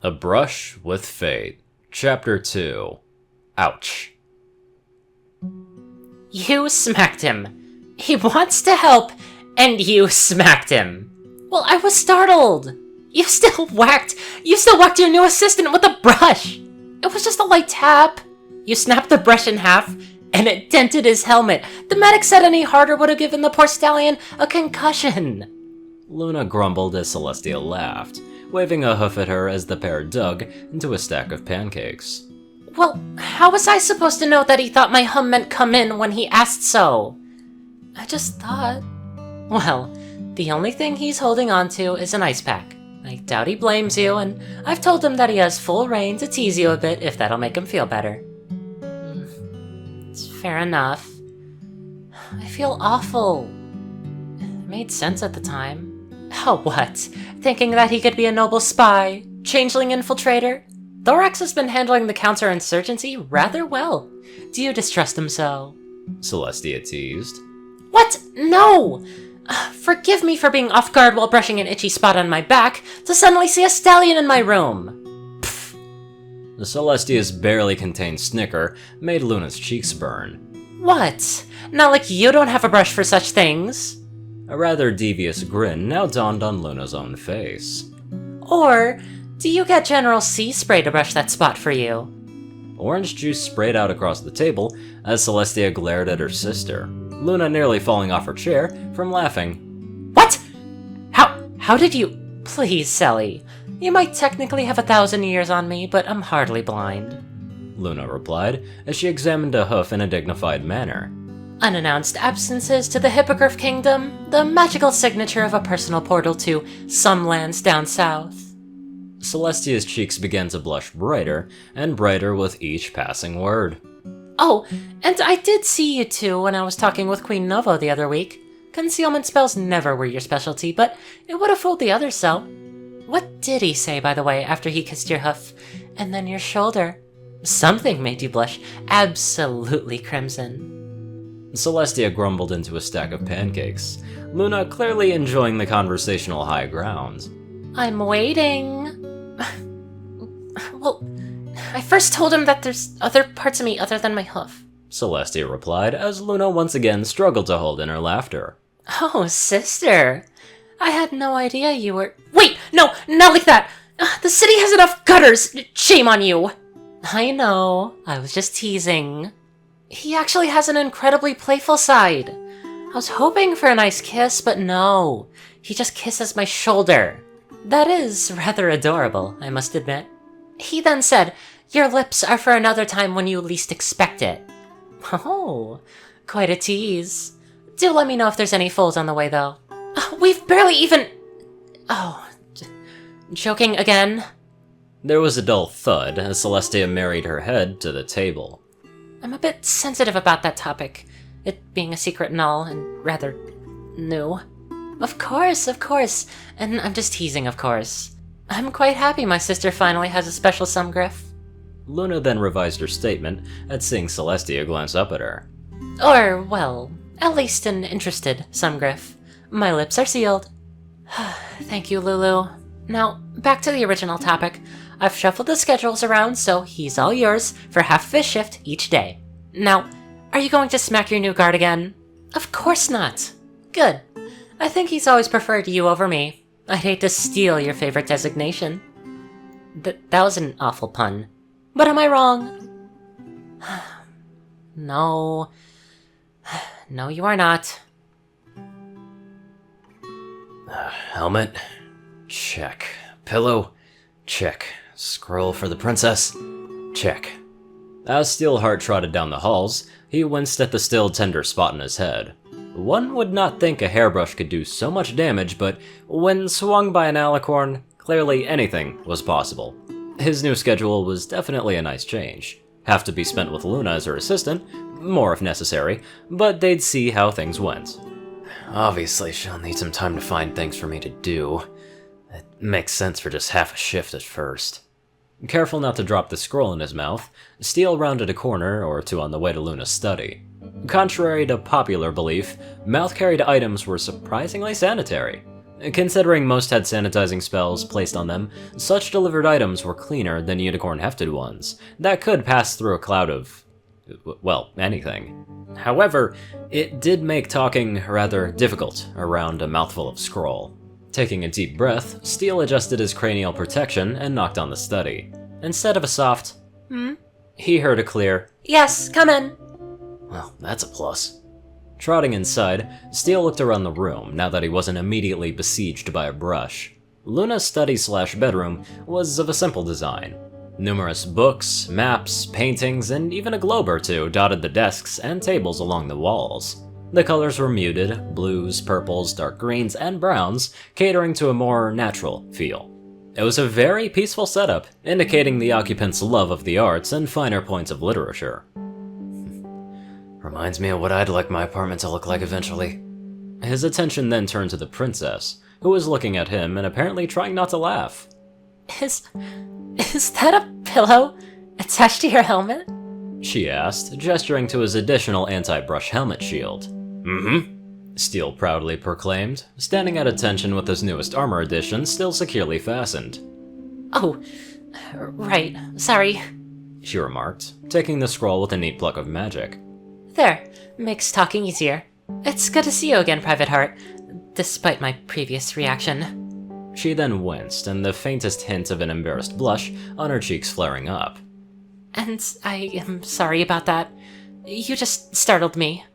A Brush with Fate, Chapter 2. Ouch. You smacked him. He wants to help, and you smacked him. Well, I was startled. You still whacked your new assistant with a brush. It was just a light tap. You snapped the brush in half, and it dented his helmet. The medic said any harder would have given the poor stallion a concussion. Luna grumbled as Celestia laughed, waving a hoof at her as the pair dug into a stack of pancakes. Well, how was I supposed to know that he thought my hum meant come in when he asked so? I just thought... Well, the only thing he's holding on to is an ice pack. I doubt he blames you, and I've told him that he has full reign to tease you a bit if that'll make him feel better. It's fair enough. I feel awful. It made sense at the time. Oh, what? Thinking that he could be a noble spy? Changeling infiltrator? Thorax has been handling the counterinsurgency rather well. Do you distrust him so? Celestia teased. What? No! Forgive me for being off guard while brushing an itchy spot on my back to suddenly see a stallion in my room. Pfft. The Celestia's barely contained snicker made Luna's cheeks burn. What? Not like you don't have a brush for such things. A rather devious grin now dawned on Luna's own face. Or, do you get General C spray to brush that spot for you? Orange juice sprayed out across the table as Celestia glared at her sister, Luna nearly falling off her chair from laughing. What? How did you... Please, Sally. You might technically have 1,000 years on me, but I'm hardly blind. Luna replied as she examined a hoof in a dignified manner. Unannounced absences to the Hippogriff Kingdom, the magical signature of a personal portal to some lands down south. Celestia's cheeks began to blush brighter and brighter with each passing word. Oh, and I did see you two when I was talking with Queen Novo the other week. Concealment spells never were your specialty, but it would have fooled the others so. What did he say, by the way, after he kissed your hoof, and then your shoulder? Something made you blush absolutely crimson. Celestia grumbled into a stack of pancakes, Luna clearly enjoying the conversational high ground. I'm waiting. Well, I first told him that there's other parts of me other than my hoof. Celestia replied as Luna once again struggled to hold in her laughter. Oh, sister. I had no idea you were... Wait! No! Not like that! The city has enough gutters! Shame on you! I know. I was just teasing. He actually has an incredibly playful side. I was hoping for a nice kiss, but no. He just kisses my shoulder. That is rather adorable, I must admit. He then said, "Your lips are for another time when you least expect it." Oh, quite a tease. Do let me know if there's any foals on the way, though. We've barely even... Oh, joking again? There was a dull thud as Celestia married her head to the table. I'm a bit sensitive about that topic, it being a secret and all, and rather new. Of course, and I'm just teasing, of course. I'm quite happy my sister finally has a special sumgriff. Luna then revised her statement at seeing Celestia glance up at her. Or, well, at least an interested sumgriff. My lips are sealed. Thank you, Lulu. Now, back to the original topic. I've shuffled the schedules around, so he's all yours for half of his shift each day. Now, are you going to smack your new guard again? Of course not. Good. I think he's always preferred you over me. I'd hate to steal your favorite designation. That was an awful pun. But am I wrong? No. No, you are not. Helmet? Check. Pillow? Check. Scroll for the princess? Check. As Steelheart trotted down the halls, he winced at the still tender spot in his head. One would not think a hairbrush could do so much damage, but when swung by an alicorn, clearly anything was possible. His new schedule was definitely a nice change. Have to be spent with Luna as her assistant, more if necessary, but they'd see how things went. Obviously, she'll need some time to find things for me to do. It makes sense for just half a shift at first. Careful not to drop the scroll in his mouth, Steel rounded a corner or two on the way to Luna's study. Contrary to popular belief, mouth-carried items were surprisingly sanitary. Considering most had sanitizing spells placed on them, such delivered items were cleaner than unicorn-hefted ones that could pass through a cloud of, well, anything. However, it did make talking rather difficult around a mouthful of scroll. Taking a deep breath, Steele adjusted his cranial protection and knocked on the study. Instead of a soft, he heard a clear, Yes, come in. well, that's a plus. Trotting inside, Steele looked around the room now that he wasn't immediately besieged by a brush. Luna's study/bedroom was of a simple design. Numerous books, maps, paintings, and even a globe or two dotted the desks and tables along the walls. The colors were muted, blues, purples, dark greens, and browns, catering to a more natural feel. It was a very peaceful setup, indicating the occupant's love of the arts and finer points of literature. Reminds me of what I'd like my apartment to look like eventually. His attention then turned to the princess, who was looking at him and apparently trying not to laugh. Is that a pillow attached to your helmet? She asked, gesturing to his additional anti-brush helmet shield. Steele proudly proclaimed, standing at attention with his newest armor edition still securely fastened. Oh, right, sorry. She remarked, taking the scroll with a neat pluck of magic. There, makes talking easier. It's good to see you again, Private Heart, despite my previous reaction. She then winced, and the faintest hint of an embarrassed blush on her cheeks flaring up. And I am sorry about that. You just startled me.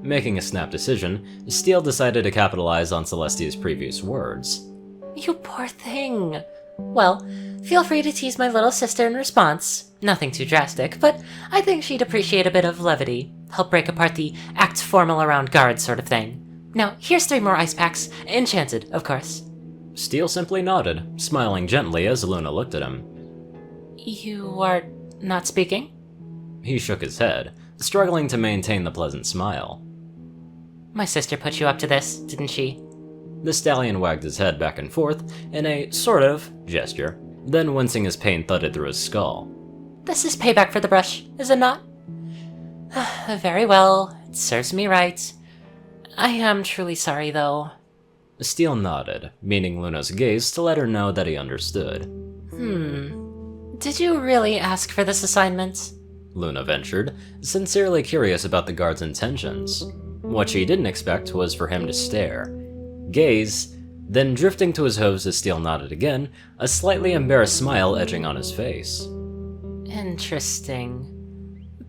Making a snap decision, Steele decided to capitalize on Celestia's previous words. You poor thing. Well, feel free to tease my little sister in response. Nothing too drastic, but I think she'd appreciate a bit of levity. Help break apart the act formal around guards sort of thing. Now, here's 3 more ice packs. Enchanted, of course. Steele simply nodded, smiling gently as Luna looked at him. You are not speaking? He shook his head, struggling to maintain the pleasant smile. My sister put you up to this, didn't she? The stallion wagged his head back and forth in a sort of gesture, then wincing as pain thudded through his skull. This is payback for the brush, is it not? Very well, it serves me right. I am truly sorry, though. Steele nodded, meaning Luna's gaze to let her know that he understood. Did you really ask for this assignment? Luna ventured, sincerely curious about the guard's intentions. What she didn't expect was for him to stare, gaze, then drifting to his hose as Steele nodded again, a slightly embarrassed smile edging on his face. Interesting.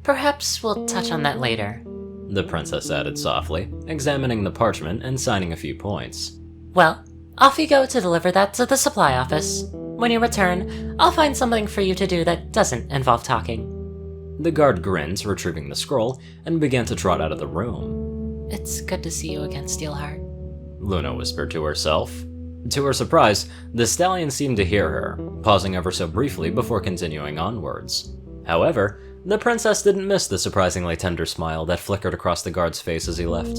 Perhaps we'll touch on that later. The princess added softly, examining the parchment and signing a few points. Well, off you go to deliver that to the supply office. When you return, I'll find something for you to do that doesn't involve talking. The guard grinned, retrieving the scroll, and began to trot out of the room. It's good to see you again, Steelheart. Luna whispered to herself. To her surprise, the stallion seemed to hear her, pausing ever so briefly before continuing onwards. However, the princess didn't miss the surprisingly tender smile that flickered across the guard's face as he left.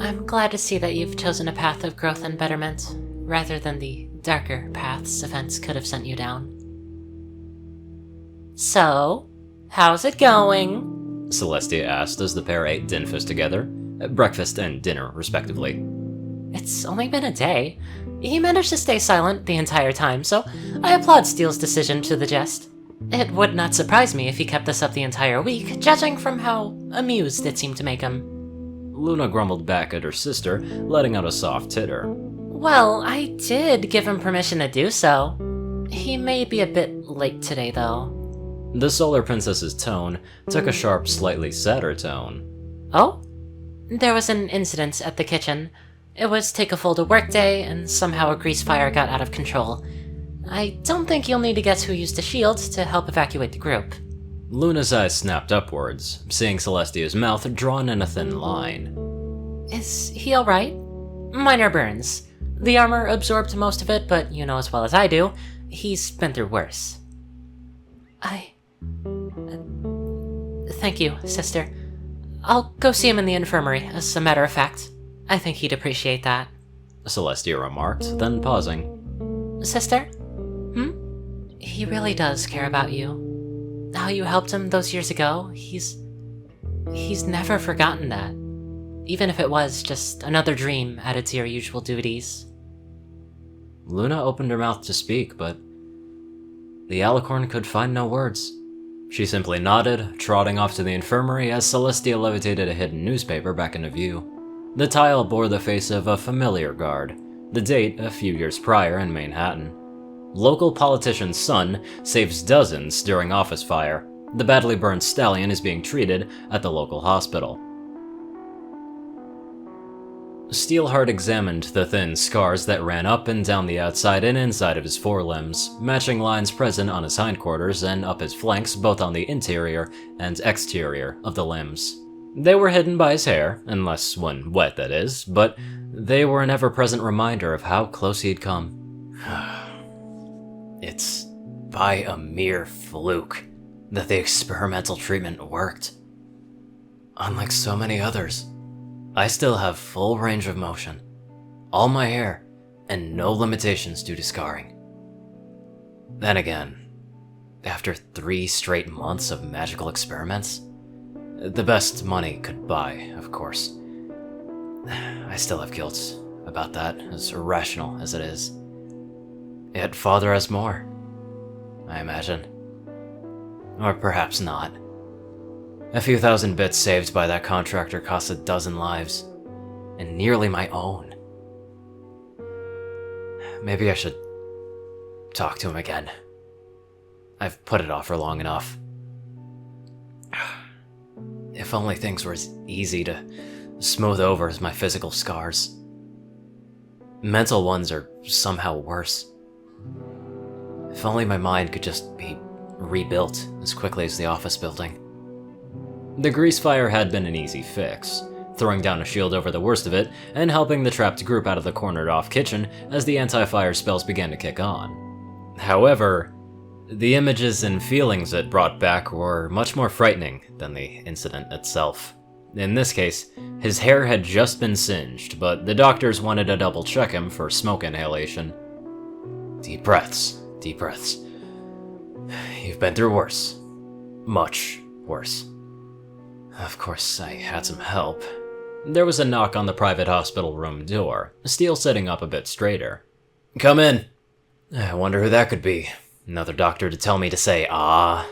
I'm glad to see that you've chosen a path of growth and betterment, rather than the darker paths events could have sent you down. So, how's it going? Celestia asked as the pair ate dinfus together, breakfast and dinner respectively. It's only been a day. He managed to stay silent the entire time, so I applaud Steele's decision to the jest. It would not surprise me if he kept this up the entire week, judging from how amused it seemed to make him. Luna grumbled back at her sister, letting out a soft titter. Well, I did give him permission to do so. He may be a bit late today, though. The Solar Princess's tone took a sharp, slightly sadder tone. Oh? There was an incident at the kitchen. It was take a full to work day, and somehow a grease fire got out of control. I don't think you'll need to guess who used the shield to help evacuate the group. Luna's eyes snapped upwards, seeing Celestia's mouth drawn in a thin line. Is he alright? Minor burns. The armor absorbed most of it, but you know as well as I do, he's been through worse. Thank you, sister. I'll go see him in the infirmary, as a matter of fact. I think he'd appreciate that. Celestia remarked, then pausing. Sister? He really does care about you. How you helped him those years ago, he's never forgotten that. Even if it was just another dream added to your usual duties. Luna opened her mouth to speak, but the alicorn could find no words. She simply nodded, trotting off to the infirmary as Celestia levitated a hidden newspaper back into view. The tile bore the face of a familiar guard, the date a few years prior in Manhattan. Local politician's son saves dozens during office fire. The badly burned stallion is being treated at the local hospital. Steelheart examined the thin scars that ran up and down the outside and inside of his forelimbs, matching lines present on his hindquarters and up his flanks both on the interior and exterior of the limbs. They were hidden by his hair, unless when wet that is, but they were an ever-present reminder of how close he'd come. It's by a mere fluke that the experimental treatment worked. Unlike so many others, I still have full range of motion, all my hair, and no limitations due to scarring. Then again, after 3 straight months of magical experiments, the best money could buy, of course, I still have guilt about that, as irrational as it is. Yet Father has more, I imagine. Or perhaps not. A few thousand bits saved by that contractor cost 12 lives, and nearly my own. Maybe I should talk to him again. I've put it off for long enough. If only things were as easy to smooth over as my physical scars. Mental ones are somehow worse. If only my mind could just be rebuilt as quickly as the office building. The grease fire had been an easy fix, throwing down a shield over the worst of it and helping the trapped group out of the cornered-off kitchen as the anti-fire spells began to kick on. However, the images and feelings it brought back were much more frightening than the incident itself. In this case, his hair had just been singed, but the doctors wanted to double-check him for smoke inhalation. Deep breaths, deep breaths. You've been through worse. Much worse. Of course, I had some help. There was a knock on the private hospital room door, Steele sitting up a bit straighter. Come in. I wonder who that could be. Another doctor to tell me to say, ah.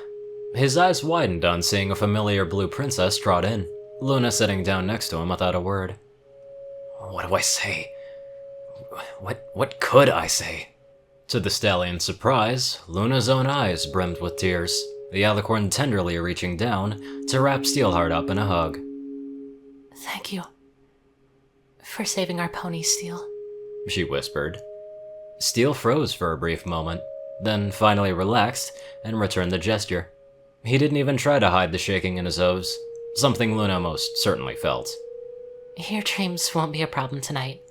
His eyes widened on seeing a familiar blue princess trot in, Luna sitting down next to him without a word. What do I say? What could I say? To the stallion's surprise, Luna's own eyes brimmed with tears, the alicorn tenderly reaching down to wrap Steelheart up in a hug. Thank you for saving our pony, Steel, she whispered. Steel froze for a brief moment, then finally relaxed and returned the gesture. He didn't even try to hide the shaking in his oves, something Luna most certainly felt. Your dreams won't be a problem tonight.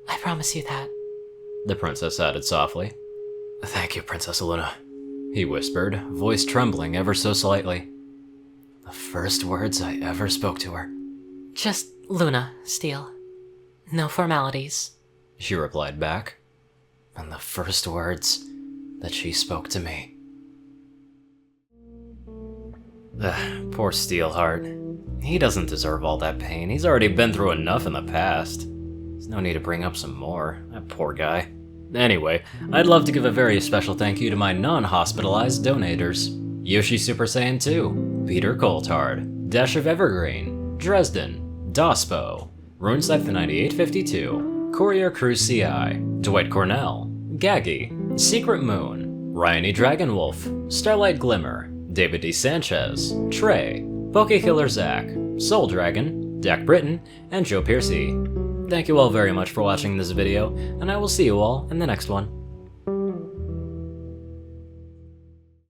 I promise you that, the princess added softly. Thank you, Princess Luna, he whispered, voice trembling ever so slightly. The first words I ever spoke to her. Just Luna, Steel. No formalities, she replied back. And the first words that she spoke to me. Poor Steelheart. He doesn't deserve all that pain. He's already been through enough in the past. There's no need to bring up some more. That poor guy. Anyway, I'd love to give a very special thank you to my non-hospitalized donators. Yoshi Super Saiyan 2, Peter Coulthard, Dash of Evergreen, Dresdon, Dospo, RuneScythe 9852, CourierCruz CI, Dwight Cornel, Gagi, Secret Moon, Ryanny Dragonwolf, Starlight Glimmer, David D. Sanchez, Trey, Pokekillerzach, SoulDragon, Dak Britton, and Joe Piercy. Thank you all very much for watching this video, and I will see you all in the next one.